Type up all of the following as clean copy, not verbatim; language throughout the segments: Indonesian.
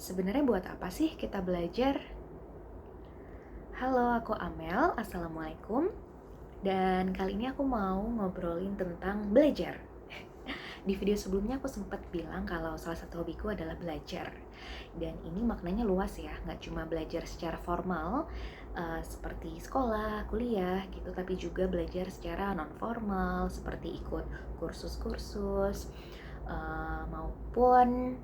Sebenarnya buat apa sih kita belajar? Halo, aku Amel. Assalamualaikum. Dan kali ini aku mau ngobrolin tentang belajar. Di video sebelumnya aku sempat bilang kalau salah satu hobiku adalah belajar. Dan ini maknanya luas ya, nggak cuma belajar secara formal, seperti sekolah, kuliah gitu, tapi juga belajar secara non formal, seperti ikut kursus-kursus, maupun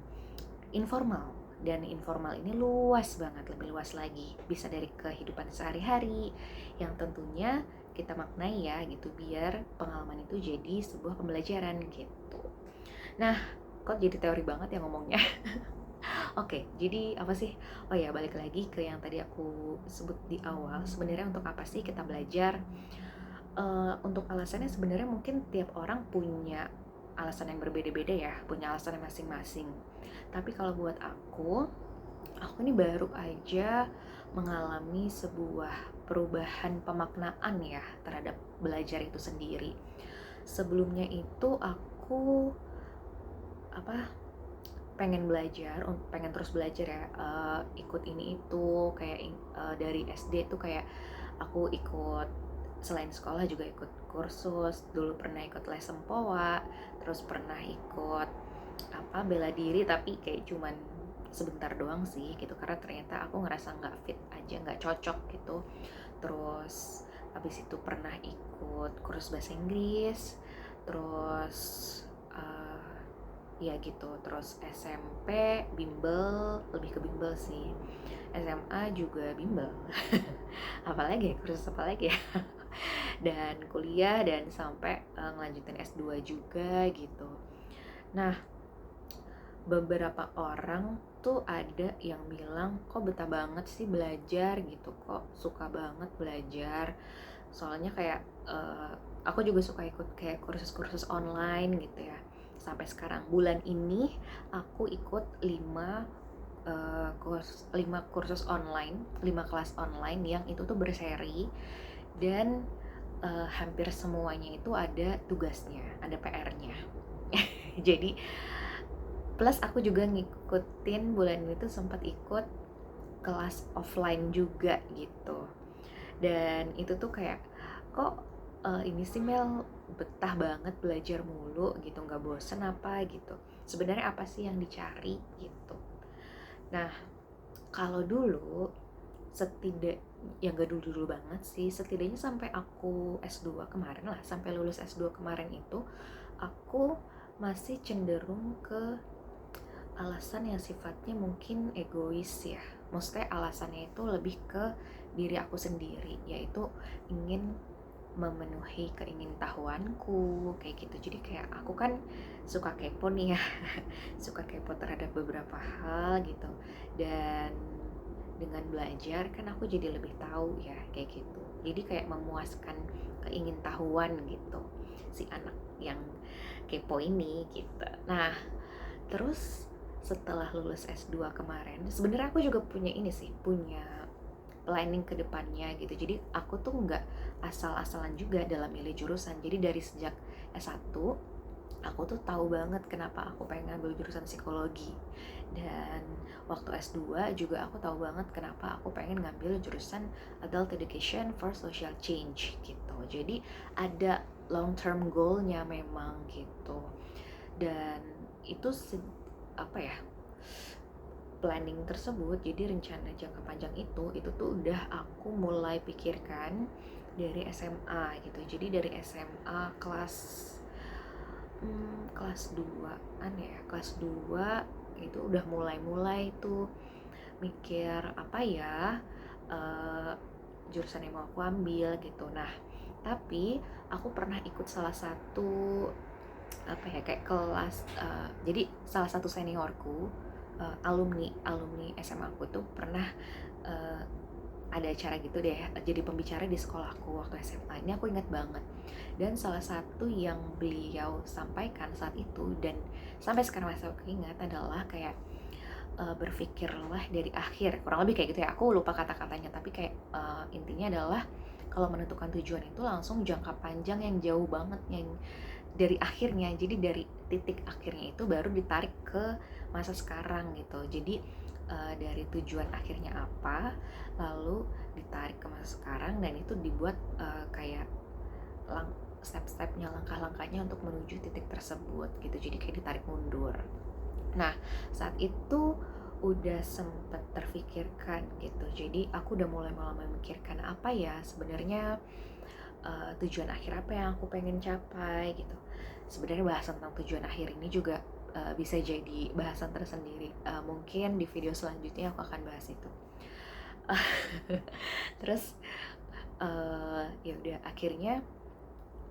informal. Dan informal ini luas banget, lebih luas lagi, bisa dari kehidupan sehari-hari yang tentunya kita maknai ya gitu, biar pengalaman itu jadi sebuah pembelajaran gitu. Nah, kok jadi teori banget ya ngomongnya. Oke, jadi apa sih? Oh ya, balik lagi ke yang tadi aku sebut di awal. Sebenarnya untuk apa sih kita belajar? Untuk alasannya sebenarnya mungkin tiap orang punya alasan yang berbeda-beda ya, punya alasan masing-masing. Tapi kalau buat aku ini baru aja mengalami sebuah perubahan pemaknaan ya terhadap belajar itu sendiri. Sebelumnya itu aku pengen belajar, pengen terus belajar ya, ikut ini itu kayak dari SD tuh kayak aku ikut, selain sekolah juga ikut kursus, dulu pernah ikut les sempoa, terus pernah ikut bela diri, tapi kayak cuman sebentar doang sih gitu, karena ternyata aku ngerasa nggak fit aja, nggak cocok gitu. Terus habis itu pernah ikut kursus bahasa Inggris, terus ya gitu. Terus SMP bimbel, lebih ke bimbel sih. SMA juga bimbel. Apalagi ya, kursus apa lagi ya. Dan kuliah, dan sampai ngelanjutin S2 juga gitu. Nah, beberapa orang tuh ada yang bilang, kok betah banget sih belajar gitu, kok suka banget belajar. Soalnya kayak aku juga suka ikut kayak kursus-kursus online gitu ya. Sampai sekarang bulan ini aku ikut 5 kursus online, 5 kelas online yang itu tuh berseri, dan hampir semuanya itu ada tugasnya, ada PR-nya. Jadi plus aku juga ngikutin bulan ini tuh sempat ikut kelas offline juga gitu. Dan itu tuh kayak, kok ini sih Mel, betah banget belajar mulu gitu, nggak bosen apa gitu. Sebenarnya apa sih yang dicari gitu. Nah, kalau dulu yang gak dulu banget sih, setidaknya sampai aku S2 kemarin lah, sampai lulus S2 kemarin itu aku masih cenderung ke alasan yang sifatnya mungkin egois ya. Maksudnya alasannya itu lebih ke diri aku sendiri, yaitu ingin memenuhi keingintahuanku kayak gitu. Jadi kayak aku kan suka kepo nih ya. Suka kepo terhadap beberapa hal gitu. Dan dengan belajar kan aku jadi lebih tahu ya kayak gitu. Jadi kayak memuaskan keingintahuan gitu si anak yang kepo ini gitu. Nah, terus setelah lulus S2 kemarin, sebenarnya aku juga punya ini sih, punya planning ke depannya gitu. Jadi aku tuh nggak asal-asalan juga dalam milih jurusan. Jadi dari sejak S1 aku tuh tahu banget kenapa aku pengen ngambil jurusan psikologi. Dan waktu S2 juga aku tahu banget kenapa aku pengen ngambil jurusan Adult Education for Social Change gitu. Jadi ada long term goal-nya memang gitu. Dan itu apa ya, planning tersebut, jadi rencana jangka panjang itu tuh udah aku mulai pikirkan dari SMA gitu. Jadi dari SMA kelas 2 aneh ya, kelas 2 itu udah mulai tuh mikir apa ya, uh, jurusan yang mau aku ambil gitu. Nah, tapi aku pernah ikut salah satu apa ya, kayak kelas, jadi salah satu seniorku, alumni SMA aku tuh pernah uh, ada acara gitu deh, jadi pembicara di sekolahku waktu SMA. Ini aku ingat banget. Dan salah satu yang beliau sampaikan saat itu, dan sampai sekarang masih aku ingat, adalah kayak berpikirlah dari akhir, kurang lebih kayak gitu ya. Aku lupa kata-katanya, tapi kayak intinya adalah kalau menentukan tujuan itu langsung jangka panjang yang jauh banget, yang dari akhirnya. Jadi dari titik akhirnya itu baru ditarik ke masa sekarang gitu. Jadi dari tujuan akhirnya apa, lalu ditarik ke masa sekarang, dan itu dibuat kayak step-stepnya, langkah-langkahnya untuk menuju titik tersebut gitu. Jadi kayak ditarik mundur. Nah, saat itu udah sempet terfikirkan gitu. Jadi aku udah mulai memikirkan apa ya sebenarnya tujuan akhir apa yang aku pengen capai gitu. Sebenarnya bahasan tentang tujuan akhir ini juga bisa jadi bahasan tersendiri. Mungkin di video selanjutnya aku akan bahas itu. Terus ya udah, akhirnya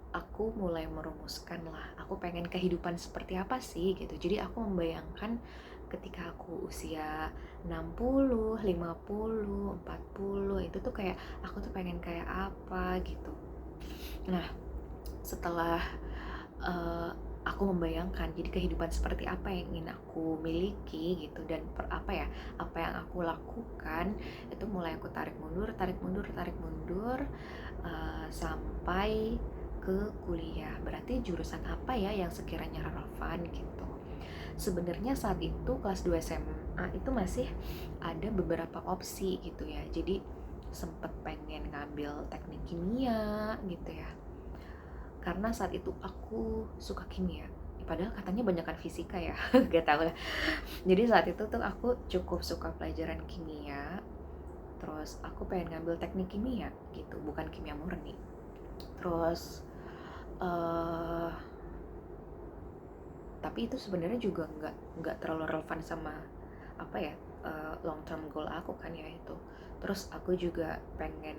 aku mulai merumuskan lah, aku pengen kehidupan seperti apa sih gitu. Jadi aku membayangkan ketika aku usia 60, 50, 40, itu tuh kayak aku tuh pengen kayak apa gitu. Nah, setelah aku membayangkan jadi kehidupan seperti apa yang ingin aku miliki gitu, dan apa yang aku lakukan, itu mulai aku tarik mundur sampai ke kuliah. Berarti jurusan apa ya yang sekiranya relevan gitu. Sebenarnya saat itu kelas 2 SMA itu masih ada beberapa opsi gitu ya. Jadi sempet pengen ngambil teknik kimia gitu ya, karena saat itu aku suka kimia. Padahal katanya banyakan fisika ya, gak tau lah. Jadi saat itu tuh aku cukup suka pelajaran kimia. Terus aku pengen ngambil teknik kimia gitu, bukan kimia murni. Terus tapi itu sebenarnya juga nggak terlalu relevan sama long term goal aku kan ya itu. Terus aku juga pengen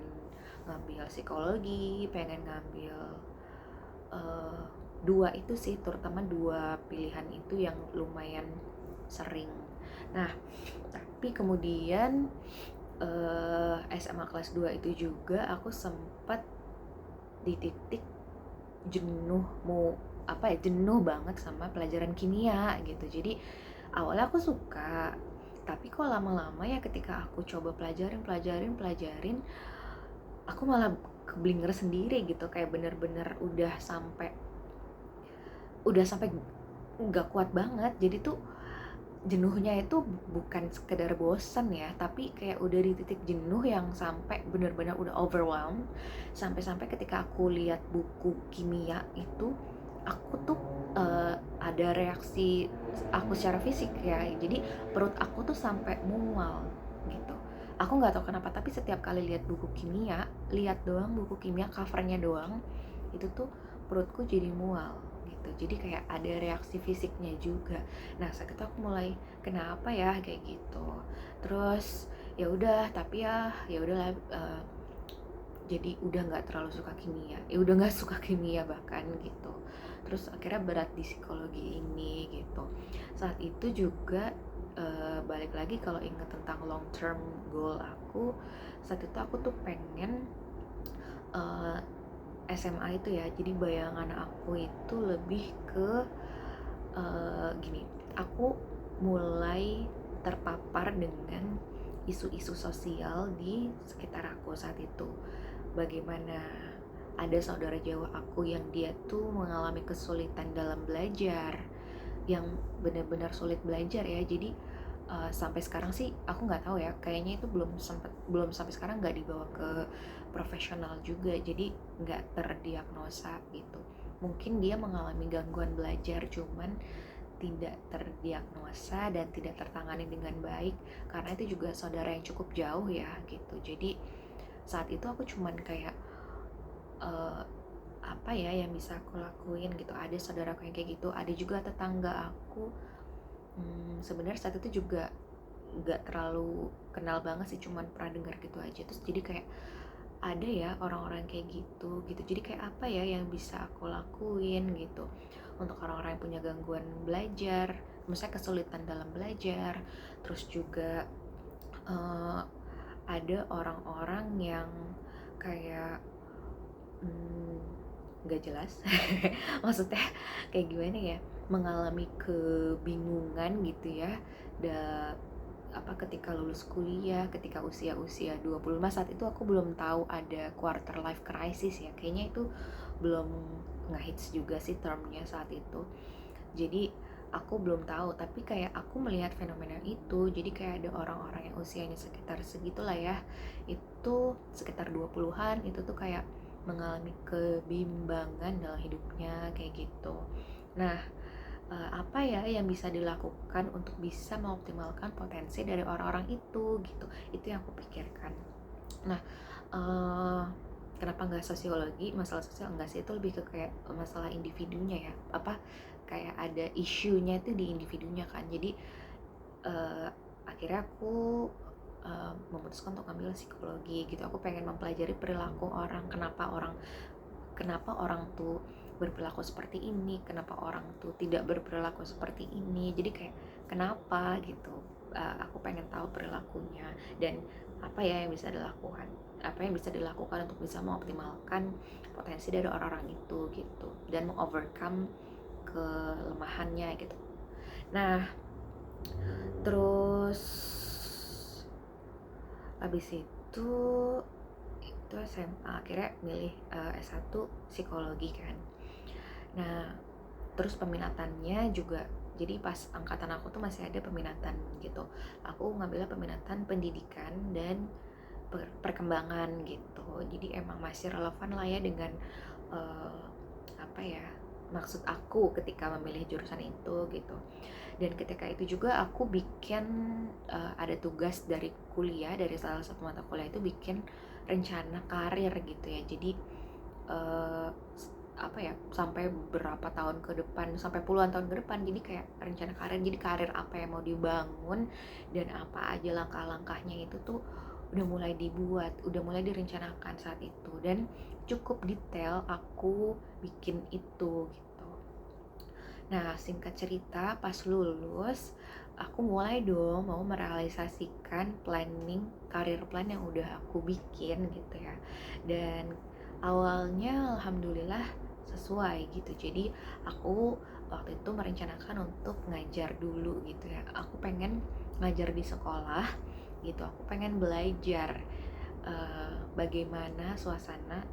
ngambil psikologi, pengen ngambil dua itu sih, terutama dua pilihan itu yang lumayan sering. Nah, tapi kemudian SMA kelas 2 itu juga aku sempat di titik jenuh banget sama pelajaran kimia gitu. Jadi awalnya aku suka, tapi kok lama-lama ya ketika aku coba pelajarin, aku malah keblinger sendiri gitu, kayak bener-bener udah sampai nggak kuat banget. Jadi tuh jenuhnya itu bukan sekedar bosan ya, tapi kayak udah di titik jenuh yang sampai benar-benar udah overwhelmed. Sampai ketika aku lihat buku kimia itu, aku tuh ada reaksi aku secara fisik ya. Jadi perut aku tuh sampai mual gitu. Aku nggak tahu kenapa, tapi setiap kali lihat buku kimia, buku kimia covernya doang, itu tuh perutku jadi mual gitu. Jadi kayak ada reaksi fisiknya juga. Nah, saat itu aku mulai kenapa ya kayak gitu. Terus ya udah, tapi ya udahlah, jadi udah nggak terlalu suka kimia. Udah nggak suka kimia bahkan gitu. Terus akhirnya berat di psikologi ini gitu. Saat itu juga balik lagi kalau inget tentang long term goal aku, saat itu aku tuh pengen SMA itu ya, jadi bayangan aku itu lebih ke gini, aku mulai terpapar dengan isu-isu sosial di sekitar aku saat itu. Bagaimana ada saudara jauh aku yang dia tuh mengalami kesulitan dalam belajar, yang benar-benar sulit belajar ya. Jadi sampai sekarang sih aku nggak tahu ya, kayaknya itu belum sampai sekarang nggak dibawa ke profesional juga, jadi nggak terdiagnosa gitu. Mungkin dia mengalami gangguan belajar, cuman tidak terdiagnosa dan tidak tertangani dengan baik, karena itu juga saudara yang cukup jauh ya gitu. Jadi saat itu aku cuman kayak apa ya yang bisa aku lakuin gitu. Ada saudaraku yang kayak gitu, ada juga tetangga aku. Sebenarnya saat itu juga nggak terlalu kenal banget sih, cuman pernah dengar gitu aja. Terus jadi kayak ada ya orang-orang kayak gitu. Jadi kayak apa ya yang bisa aku lakuin gitu untuk orang-orang yang punya gangguan belajar, misalnya kesulitan dalam belajar. Terus juga ada orang-orang yang kayak nggak jelas maksudnya kayak gimana ya, mengalami kebingungan gitu ya, ketika lulus kuliah, ketika usia 25. Saat itu aku belum tahu ada quarter life crisis ya, kayaknya itu belum ngehits juga sih termnya saat itu. Jadi aku belum tahu, tapi kayak aku melihat fenomena itu. Jadi kayak ada orang-orang yang usianya sekitar segitulah ya, itu sekitar 20-an, itu tuh kayak mengalami kebimbangan dalam hidupnya kayak gitu. Nah, apa ya yang bisa dilakukan untuk bisa mengoptimalkan potensi dari orang-orang itu gitu? Itu yang aku pikirkan. Nah, eh, kenapa nggak sosiologi, masalah sosial enggak sih, itu lebih ke kayak masalah individunya ya, apa kayak ada isunya itu di individunya kan. Jadi eh, akhirnya aku memutuskan untuk ambil psikologi gitu. Aku pengen mempelajari perilaku orang, kenapa orang tuh berperilaku seperti ini, kenapa orang tuh tidak berperilaku seperti ini. Jadi kayak kenapa gitu. Aku pengen tahu perilakunya dan apa ya yang bisa dilakukan, untuk bisa mengoptimalkan potensi dari orang-orang itu gitu, dan mengovercome kelemahannya gitu. Nah, terus habis itu SMA akhirnya milih S1 psikologi kan. Nah, terus peminatannya juga, jadi pas angkatan aku tuh masih ada peminatan gitu. Aku ngambilnya peminatan pendidikan dan perkembangan gitu. Jadi emang masih relevan lah ya dengan uh, apa ya, maksud aku ketika memilih jurusan itu gitu. Dan ketika itu juga aku bikin ada tugas dari kuliah, dari salah satu mata kuliah itu bikin rencana karir gitu ya. Jadi uh, apa ya, sampai berapa tahun ke depan, sampai puluhan tahun ke depan. Jadi kayak rencana karir, jadi karir apa yang mau dibangun dan apa aja langkah-langkahnya itu tuh udah mulai dibuat, udah mulai direncanakan saat itu, dan cukup detail aku bikin itu gitu. Nah, singkat cerita, pas lulus aku mulai dong mau merealisasikan planning karir plan yang udah aku bikin gitu ya. Dan awalnya alhamdulillah sesuai gitu. Jadi aku waktu itu merencanakan untuk ngajar dulu gitu ya. Aku pengen ngajar di sekolah gitu. Aku pengen belajar bagaimana suasana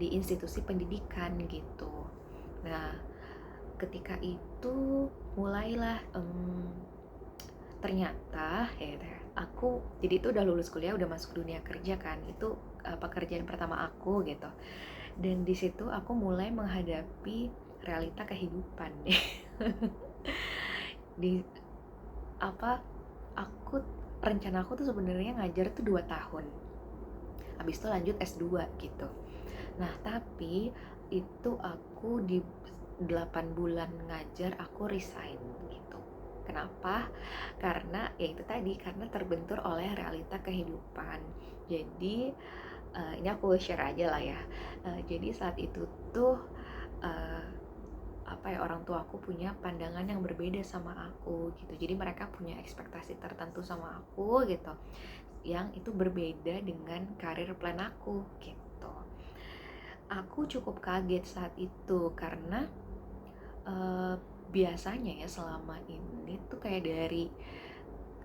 di institusi pendidikan gitu. Nah, ketika itu mulailah ternyata ya aku jadi itu udah lulus kuliah, udah masuk dunia kerja kan. Itu pekerjaan pertama aku gitu. Dan di situ aku mulai menghadapi realita kehidupan. Di apa, aku rencana aku tuh sebenarnya ngajar tuh 2 tahun. Habis itu lanjut S2 gitu. Nah, tapi itu aku di 8 bulan ngajar aku resign gitu. Kenapa? Karena ya itu tadi, karena terbentur oleh realita kehidupan. Jadi ini aku share aja lah ya. Jadi saat itu tuh uh, apa ya, orang tua aku punya pandangan yang berbeda sama aku gitu. Jadi mereka punya ekspektasi tertentu sama aku gitu, yang itu berbeda dengan karir plan aku gitu. Aku cukup kaget saat itu karena biasanya ya selama ini tuh kayak dari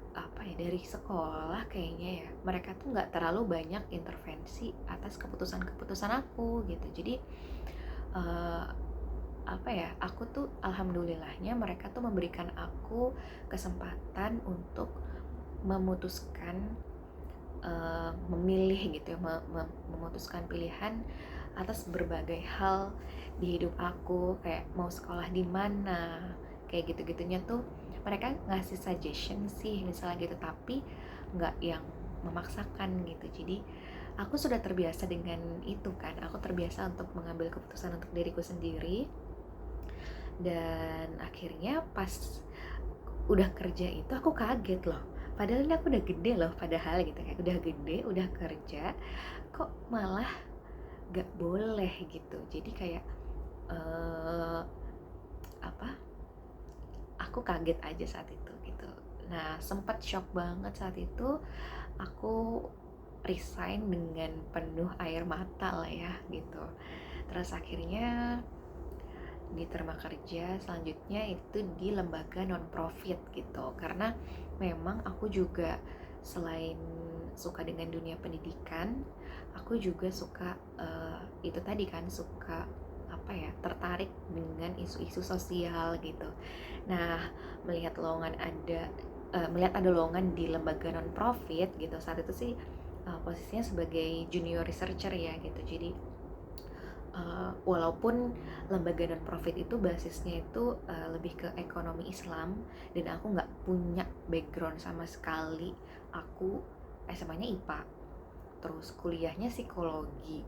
apa ya, dari sekolah kayaknya ya, mereka tuh nggak terlalu banyak intervensi atas keputusan-keputusan aku gitu. Jadi uh, apa ya, aku tuh alhamdulillahnya mereka tuh memberikan aku kesempatan untuk memutuskan, memilih gitu ya, memutuskan pilihan atas berbagai hal di hidup aku, kayak mau sekolah di mana, kayak gitu-gitunya tuh mereka ngasih suggestion sih misalnya gitu, tapi nggak yang memaksakan gitu. Jadi aku sudah terbiasa dengan itu kan, aku terbiasa untuk mengambil keputusan untuk diriku sendiri. Dan akhirnya pas udah kerja itu aku kaget loh, padahal ini aku udah gede loh, padahal gitu kayak udah gede, udah kerja, kok malah gak boleh gitu. Jadi kayak apa, aku kaget aja saat itu gitu. Nah, sempat shock banget saat itu. Aku resign dengan penuh air mata lah ya gitu. Terus akhirnya diterima kerja selanjutnya itu di lembaga non profit gitu, karena memang aku juga selain suka dengan dunia pendidikan, aku juga suka itu tadi kan, suka apa tertarik dengan isu-isu sosial gitu. Nah, melihat ada lowongan di lembaga non profit gitu, saat itu sih posisinya sebagai junior researcher ya gitu. Jadi walaupun lembaga non profit itu basisnya itu lebih ke ekonomi Islam, dan aku nggak punya background sama sekali. Aku SMA-nya IPA, terus kuliahnya psikologi,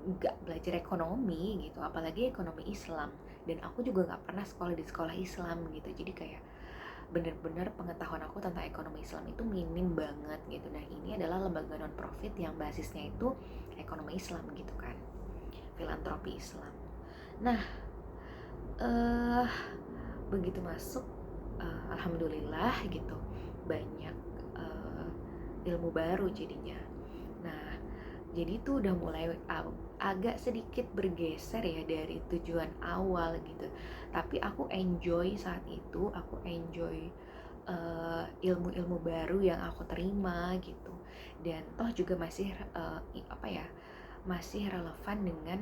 nggak belajar ekonomi gitu, apalagi ekonomi Islam. Dan aku juga nggak pernah sekolah di sekolah Islam gitu, jadi kayak bener-bener pengetahuan aku tentang ekonomi Islam itu minim banget gitu. Nah, ini adalah lembaga non profit yang basisnya itu ekonomi Islam gitu kan, filantropi Islam. Nah, eh begitu masuk, alhamdulillah gitu, banyak ilmu baru jadinya. Nah, jadi itu udah mulai agak sedikit bergeser ya dari tujuan awal gitu. Tapi aku enjoy saat itu, aku enjoy ilmu-ilmu baru yang aku terima gitu. Dan toh juga masih masih relevan dengan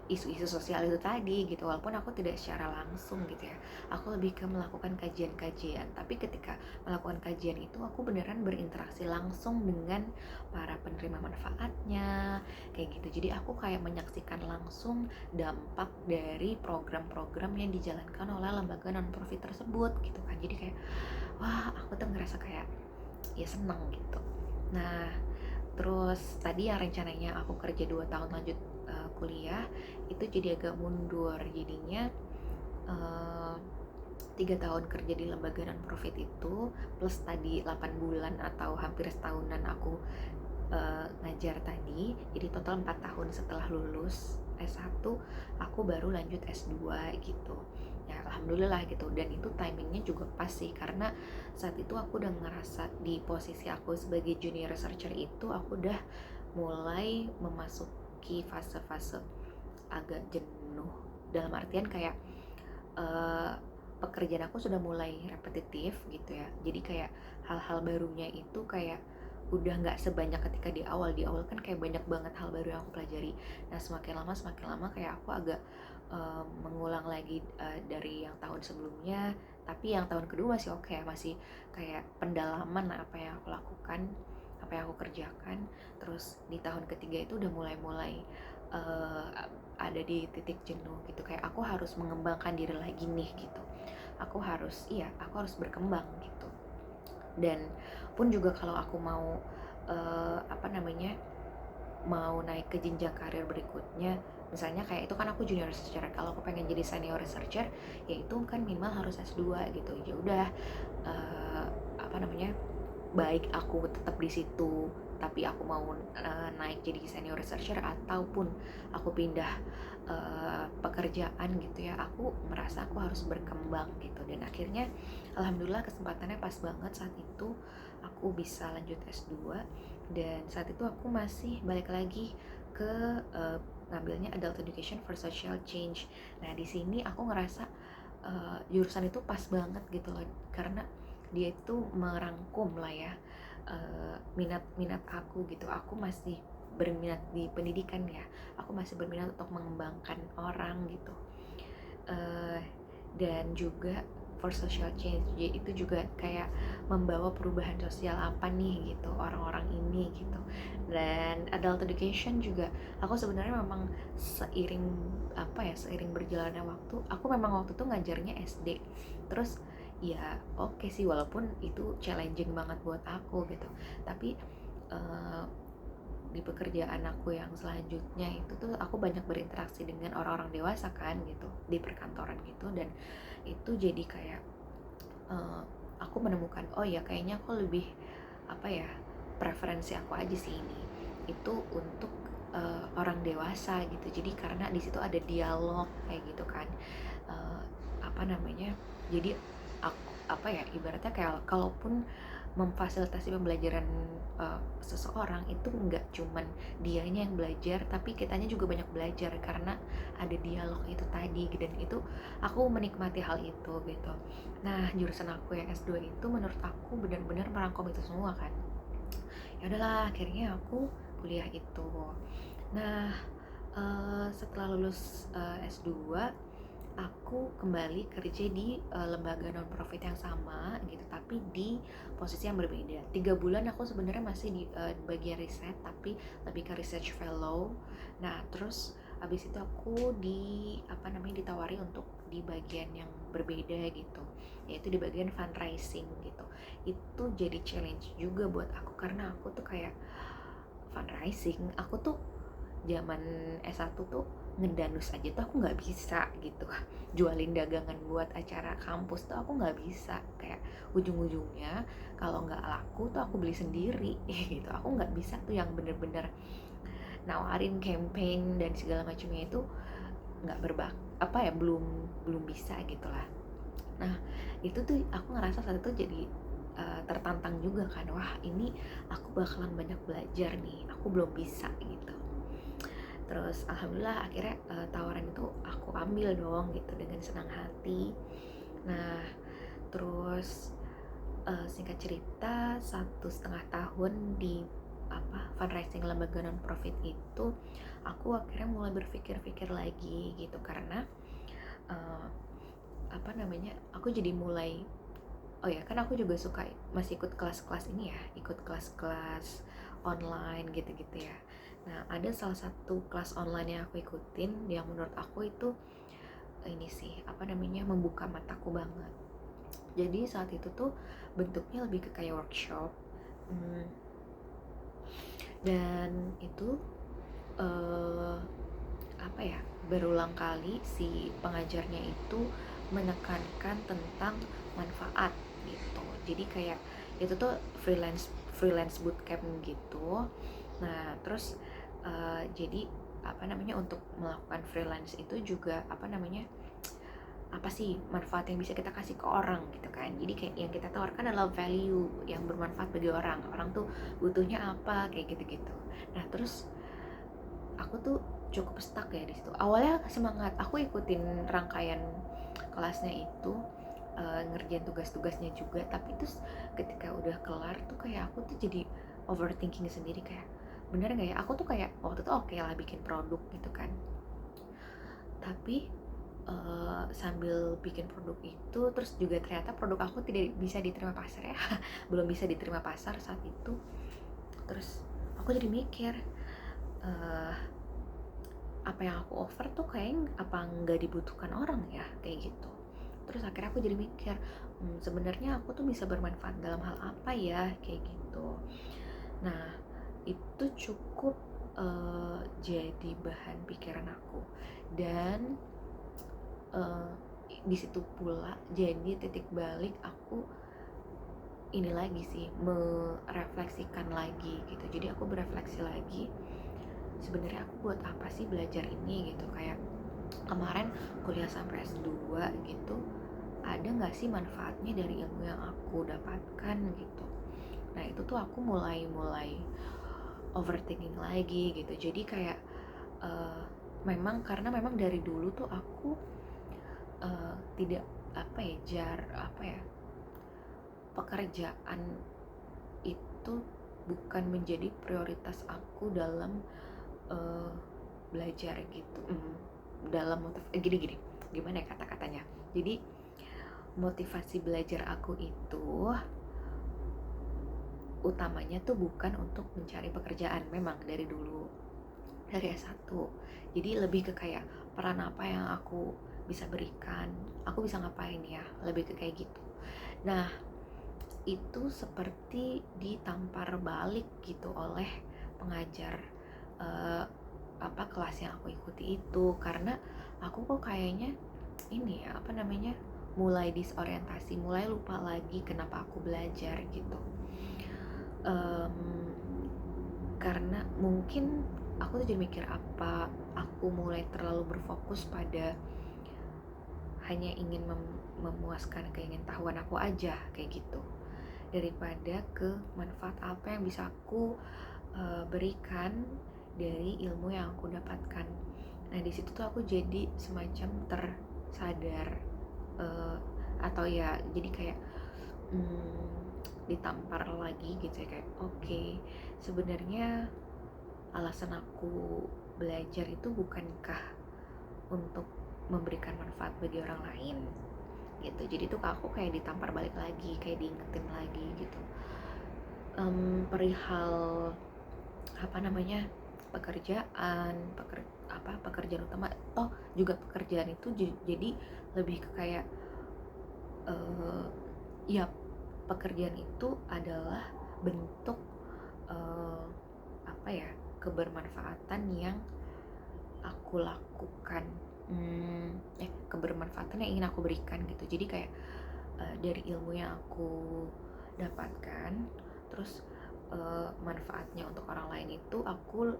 isu-isu sosial itu tadi gitu, walaupun aku tidak secara langsung gitu ya, aku lebih ke melakukan kajian-kajian. Tapi ketika melakukan kajian itu aku beneran berinteraksi langsung dengan para penerima manfaatnya kayak gitu. Jadi aku kayak menyaksikan langsung dampak dari program-program yang dijalankan oleh lembaga non profit tersebut gitu kan. Jadi kayak wah, aku tuh ngerasa kayak ya seneng gitu. Nah, terus tadi yang rencananya aku kerja 2 tahun lanjut kuliah itu jadi agak mundur, jadinya 3 tahun kerja di lembaga non profit itu plus tadi 8 bulan atau hampir setahunan aku ngajar tadi, jadi total 4 tahun setelah lulus S1 aku baru lanjut S2 gitu ya. Alhamdulillah gitu, dan itu timingnya juga pas sih, karena saat itu aku udah ngerasa di posisi aku sebagai junior researcher itu aku udah mulai memasuki fase-fase agak jenuh, dalam artian kayak uh, pekerjaan aku sudah mulai repetitif gitu ya. Jadi kayak hal-hal barunya itu kayak udah nggak sebanyak ketika di awal kan kayak banyak banget hal baru yang aku pelajari. Nah, semakin lama kayak aku agak mengulang lagi dari yang tahun sebelumnya, tapi yang tahun kedua masih oke, masih kayak pendalaman apa yang aku lakukan, apa yang aku kerjakan. Terus di tahun ketiga itu udah mulai ada di titik jenuh gitu, kayak aku harus mengembangkan diri lagi nih gitu, aku harus berkembang gitu. Dan pun juga kalau aku mau mau naik ke jenjang karir berikutnya, misalnya kayak itu kan aku junior researcher, kalau aku pengen jadi senior researcher ya itu kan minimal harus S2 gitu. Ya udah, uh, baik aku tetap di situ tapi aku mau naik jadi senior researcher, ataupun aku pindah pekerjaan gitu ya, aku merasa aku harus berkembang gitu. Dan akhirnya alhamdulillah kesempatannya pas banget, saat itu aku bisa lanjut S2. Dan saat itu aku masih balik lagi ke ngambilnya Adult Education for Social Change. Nah, di sini aku ngerasa jurusan itu pas banget gitu loh, karena dia itu merangkum lah ya minat aku gitu. Aku masih berminat di pendidikan ya, aku masih berminat untuk mengembangkan orang gitu. Dan juga for social change itu juga kayak membawa perubahan sosial apa nih gitu orang-orang ini gitu. Dan adult education juga aku sebenarnya memang seiring berjalannya waktu, aku memang waktu itu ngajarnya SD. Terus ya oke sih, walaupun itu challenging banget buat aku gitu, tapi di pekerjaan aku yang selanjutnya itu tuh aku banyak berinteraksi dengan orang-orang dewasa kan gitu di perkantoran gitu. Dan itu jadi kayak aku menemukan oh ya kayaknya aku lebih preferensi aku aja sih ini itu untuk orang dewasa gitu. Jadi karena di situ ada dialog kayak gitu kan, uh, jadi aku ibaratnya kayak kalaupun memfasilitasi pembelajaran seseorang itu nggak cuman dianya yang belajar, tapi kitanya juga banyak belajar karena ada dialog itu tadi. Dan itu aku menikmati hal itu gitu. Nah, jurusan aku yang S2 itu menurut aku benar-benar merangkum itu semua kan. Ya udahlah, akhirnya aku kuliah itu. Nah, Setelah lulus S2, aku kembali kerja di lembaga non profit yang sama gitu, tapi di posisi yang berbeda. 3 bulan aku sebenarnya masih di bagian riset, tapi lebih ke research fellow. Nah terus abis itu aku ditawari untuk di bagian yang berbeda gitu, yaitu di bagian fundraising gitu. Itu jadi challenge juga buat aku, karena aku tuh kayak fundraising, aku tuh zaman S1 tuh ngedanus aja tuh aku nggak bisa gitu, jualin dagangan buat acara kampus tuh aku nggak bisa, kayak ujung-ujungnya kalau nggak laku tuh aku beli sendiri gitu. Aku nggak bisa tuh yang bener-bener nawarin campaign dan segala macamnya, itu nggak belum belum bisa gitu lah. Nah itu tuh aku ngerasa saat itu jadi tertantang juga kan, wah ini aku bakalan banyak belajar nih, aku belum bisa gitu. Terus alhamdulillah akhirnya tawaran itu aku ambil dong gitu dengan senang hati. Nah terus singkat cerita 1,5 tahun di fundraising lembaga non profit itu, aku akhirnya mulai berpikir-pikir lagi gitu, karena uh, aku jadi mulai, oh ya kan aku juga suka masih ikut kelas-kelas ini ya, ikut kelas-kelas online gitu-gitu ya. Nah ada salah satu kelas online yang aku ikutin yang menurut aku itu ini sih membuka mataku banget. Jadi saat itu tuh bentuknya lebih ke kayak workshop. hmm, dan itu uh, berulang kali si pengajarnya itu menekankan tentang manfaat gitu. Jadi kayak itu tuh freelance bootcamp gitu. Nah terus jadi untuk melakukan freelance itu juga apa sih manfaat yang bisa kita kasih ke orang gitu kan. Jadi kayak yang kita tawarkan adalah value yang bermanfaat bagi orang tuh butuhnya apa, kayak gitu-gitu. Nah terus aku tuh cukup stuck ya di situ. Awalnya semangat, aku ikutin rangkaian kelasnya itu, ngerjain tugas-tugasnya juga, tapi terus ketika udah kelar tuh kayak aku tuh jadi overthinking sendiri, kayak bener nggak ya, aku tuh kayak waktu itu oke lah bikin produk gitu kan, tapi sambil bikin produk itu terus juga ternyata produk aku tidak bisa diterima pasar ya belum bisa diterima pasar saat itu. Terus aku jadi mikir, uh, apa yang aku offer tuh kayak apa nggak dibutuhkan orang ya, kayak gitu. Terus akhirnya aku jadi mikir, sebenarnya aku tuh bisa bermanfaat dalam hal apa ya, kayak gitu. Nah itu cukup jadi bahan pikiran aku, dan di situ pula jadi titik balik aku ini lagi sih, merefleksikan lagi gitu. Jadi aku berefleksi lagi, sebenarnya aku buat apa sih belajar ini gitu. Kayak kemarin kuliah sampai S2 gitu, ada nggak sih manfaatnya dari ilmu yang aku dapatkan gitu. Nah itu tuh aku mulai overthinking lagi gitu. Jadi kayak karena memang dari dulu tuh aku tidak pekerjaan itu bukan menjadi prioritas aku dalam belajar gitu. Gini gimana ya kata-katanya, jadi motivasi belajar aku itu utamanya tuh bukan untuk mencari pekerjaan, memang dari dulu, dari S1. Jadi lebih ke kayak peran apa yang aku bisa berikan, aku bisa ngapain ya, lebih ke kayak gitu. Nah itu seperti ditampar balik gitu oleh pengajar kelas yang aku ikuti itu, karena aku kok kayaknya ini ya mulai disorientasi, mulai lupa lagi kenapa aku belajar gitu. Karena mungkin aku tuh jadi mikir, apa aku mulai terlalu berfokus pada hanya ingin memuaskan keingintahuan aku aja, kayak gitu, daripada ke manfaat apa yang bisa aku berikan dari ilmu yang aku dapatkan. Nah di situ tuh aku jadi semacam tersadar, atau ya jadi kayak ditampar lagi gitu ya, kayak oke, sebenarnya alasan aku belajar itu bukankah untuk memberikan manfaat bagi orang lain gitu. Jadi tuh aku kayak ditampar balik lagi, kayak diingetin lagi gitu, perihal apa namanya, pekerjaan utama. Toh juga pekerjaan itu jadi lebih ke kayak ya pekerjaan itu adalah bentuk apa ya, kebermanfaatan yang aku lakukan, kebermanfaatan yang ingin aku berikan gitu. Jadi kayak dari ilmu yang aku dapatkan, terus manfaatnya untuk orang lain itu aku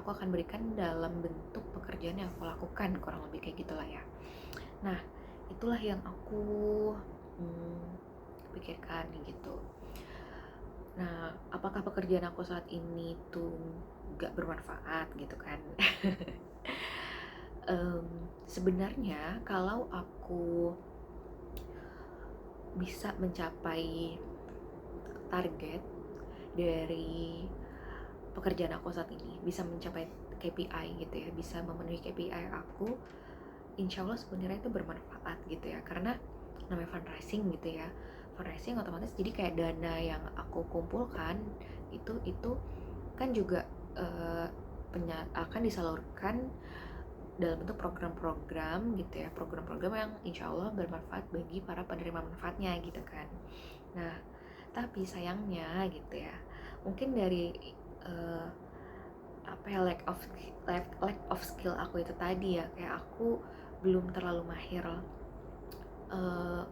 akan berikan dalam bentuk pekerjaan yang aku lakukan, kurang lebih kayak gitulah ya. Nah itulah yang aku pikirkan gitu. Nah, apakah pekerjaan aku saat ini tuh gak bermanfaat gitu kan? Sebenarnya kalau aku bisa mencapai target dari pekerjaan aku saat ini, bisa mencapai KPI gitu ya, bisa memenuhi KPI aku, insya Allah sebenarnya itu bermanfaat gitu ya, karena namanya fundraising gitu ya. Fundraising otomatis jadi kayak dana yang aku kumpulkan itu kan juga akan disalurkan dalam bentuk program-program gitu ya, program-program yang insya Allah bermanfaat bagi para penerima manfaatnya gitu kan. Nah tapi sayangnya gitu ya, mungkin dari lack of skill aku itu tadi ya, kayak aku belum terlalu mahir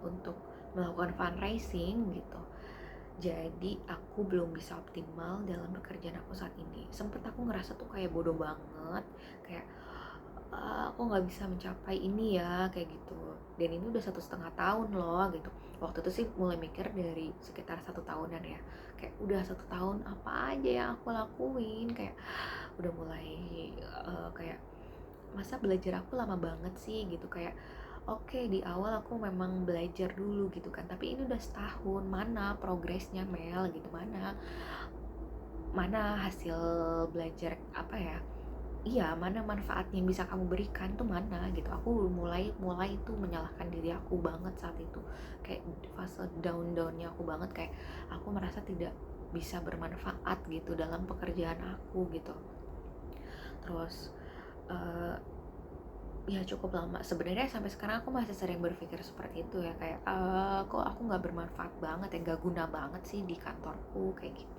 untuk melakukan fundraising gitu. Jadi aku belum bisa optimal dalam pekerjaan aku saat ini. Sempet aku ngerasa tuh kayak bodoh banget, kayak aku nggak bisa mencapai ini ya, kayak gitu. Dan ini udah 1,5 tahun loh gitu. Waktu itu sih mulai mikir dari sekitar 1 tahunan ya, kayak udah 1 tahun apa aja yang aku lakuin, kayak udah mulai kayak masa belajar aku lama banget sih gitu. Kayak oke, di awal aku memang belajar dulu gitu kan, tapi ini udah setahun, mana progresnya Mel gitu, mana hasil belajar apa ya, iya mana manfaatnya yang bisa kamu berikan tuh mana gitu. Aku mulai tuh menyalahkan diri aku banget saat itu, kayak fase downnya aku banget, kayak aku merasa tidak bisa bermanfaat gitu dalam pekerjaan aku gitu. Terus ya cukup lama sebenarnya, sampai sekarang aku masih sering berpikir seperti itu ya, kayak kok aku nggak bermanfaat banget ya, nggak guna banget sih di kantorku kayak gitu.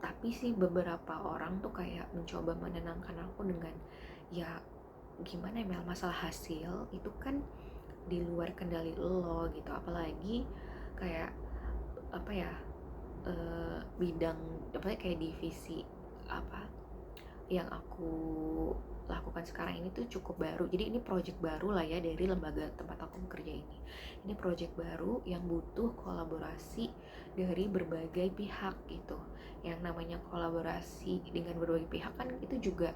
Tapi sih beberapa orang tuh kayak mencoba menenangkan aku dengan ya gimana ya Mel, masalah hasil itu kan di luar kendali lo gitu, apalagi kayak apa ya, bidang apa kayak divisi apa yang aku lakukan sekarang ini tuh cukup baru. Jadi ini project baru lah ya dari lembaga tempat aku bekerja ini. Ini project baru yang butuh kolaborasi dari berbagai pihak gitu. Yang namanya kolaborasi dengan berbagai pihak kan itu juga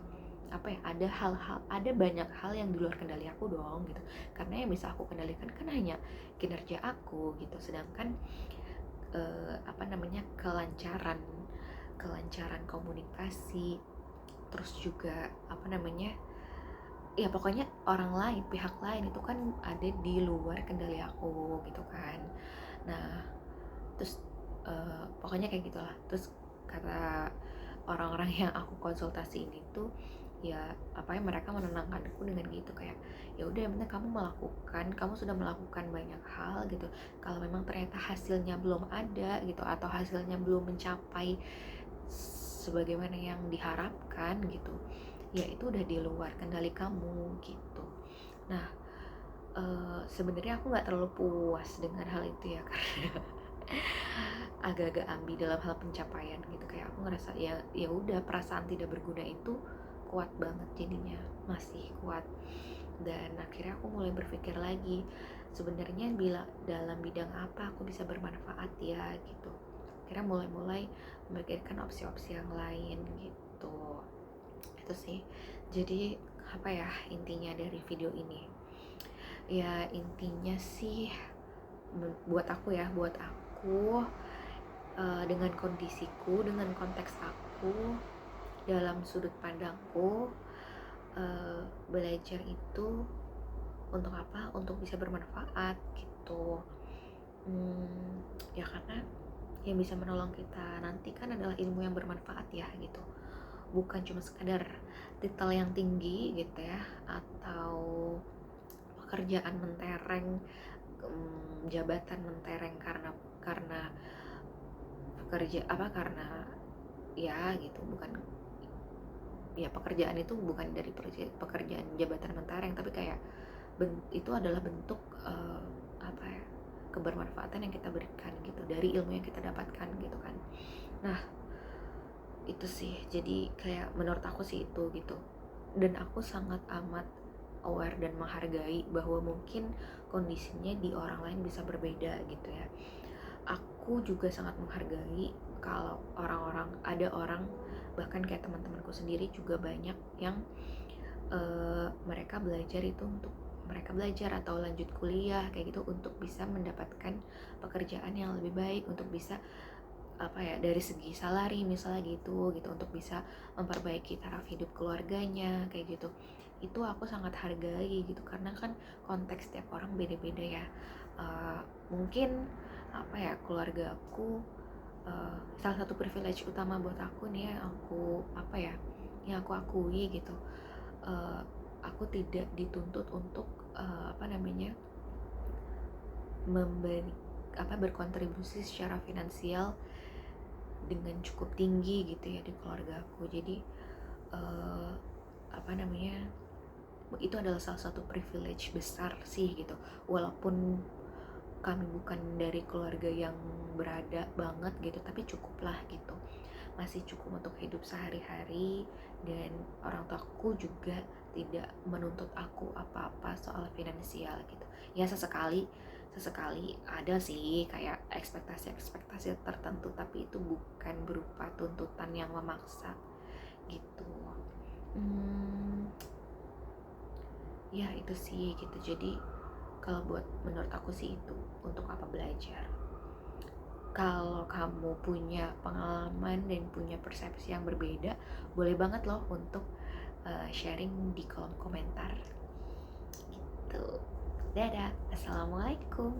apa ya, ada banyak hal yang di luar kendali aku dong gitu. Karena yang bisa aku kendalikan kan hanya kinerja aku gitu. Sedangkan kelancaran komunikasi, terus juga ya pokoknya orang lain, pihak lain itu kan ada di luar kendali aku gitu kan. Nah terus pokoknya kayak gitulah. Terus kata orang-orang yang aku konsultasi ini tuh ya mereka menenangkan aku dengan gitu, kayak ya udah yang penting kamu sudah melakukan banyak hal gitu. Kalau memang ternyata hasilnya belum ada gitu, atau hasilnya belum mencapai sebagaimana yang diharapkan gitu, ya itu udah di luar kendali kamu gitu. Nah sebenarnya aku nggak terlalu puas dengan hal itu ya, karena agak-agak ambi dalam hal pencapaian gitu. Kayak aku ngerasa ya udah, perasaan tidak berguna itu kuat banget, jadinya masih kuat. Dan akhirnya aku mulai berpikir lagi, sebenarnya bila dalam bidang apa aku bisa bermanfaat ya gitu. Akhirnya mulai memikirkan opsi-opsi yang lain gitu. Itu sih. Jadi apa ya intinya dari video ini? Ya intinya sih buat aku dengan kondisiku, dengan konteks aku, dalam sudut pandangku, belajar itu untuk apa? Untuk bisa bermanfaat gitu. Ya karena yang bisa menolong kita nanti kan adalah ilmu yang bermanfaat ya gitu, bukan cuma sekadar titel yang tinggi gitu ya, atau pekerjaan mentereng, jabatan mentereng karena karena ya gitu, bukan ya, pekerjaan itu bukan dari pekerjaan jabatan mentereng, tapi kayak itu adalah bentuk apa ya, kebermanfaatan yang kita berikan gitu dari ilmu yang kita dapatkan gitu kan. Nah itu sih, jadi kayak menurut aku sih itu gitu, dan aku sangat amat aware dan menghargai bahwa mungkin kondisinya di orang lain bisa berbeda gitu ya. Aku juga sangat menghargai kalau ada orang bahkan kayak teman-temanku sendiri juga banyak yang mereka belajar atau lanjut kuliah kayak gitu untuk bisa mendapatkan pekerjaan yang lebih baik, untuk bisa apa ya, dari segi salary misalnya gitu untuk bisa memperbaiki taraf hidup keluarganya kayak gitu. Itu aku sangat hargai gitu, karena kan konteks tiap orang beda-beda ya. Mungkin apa ya, keluarga aku salah satu privilege utama buat aku nih ya, aku apa ya, yang aku akui gitu, uh, aku tidak dituntut untuk apa namanya, memberi berkontribusi secara finansial dengan cukup tinggi gitu ya di keluarga aku. Jadi apa namanya, itu adalah salah satu privilege besar sih gitu, walaupun kami bukan dari keluarga yang berada banget gitu, tapi cukuplah gitu, masih cukup untuk hidup sehari-hari. Dan orang tuaku juga tidak menuntut aku apa-apa soal finansial gitu ya. Sesekali ada sih kayak ekspektasi tertentu, tapi itu bukan berupa tuntutan yang memaksa gitu. Ya itu sih gitu. Jadi kalau menurut aku sih itu untuk apa belajar. Kalau kamu punya pengalaman dan punya persepsi yang berbeda, boleh banget loh untuk sharing di kolom komentar gitu. Dadah, assalamualaikum.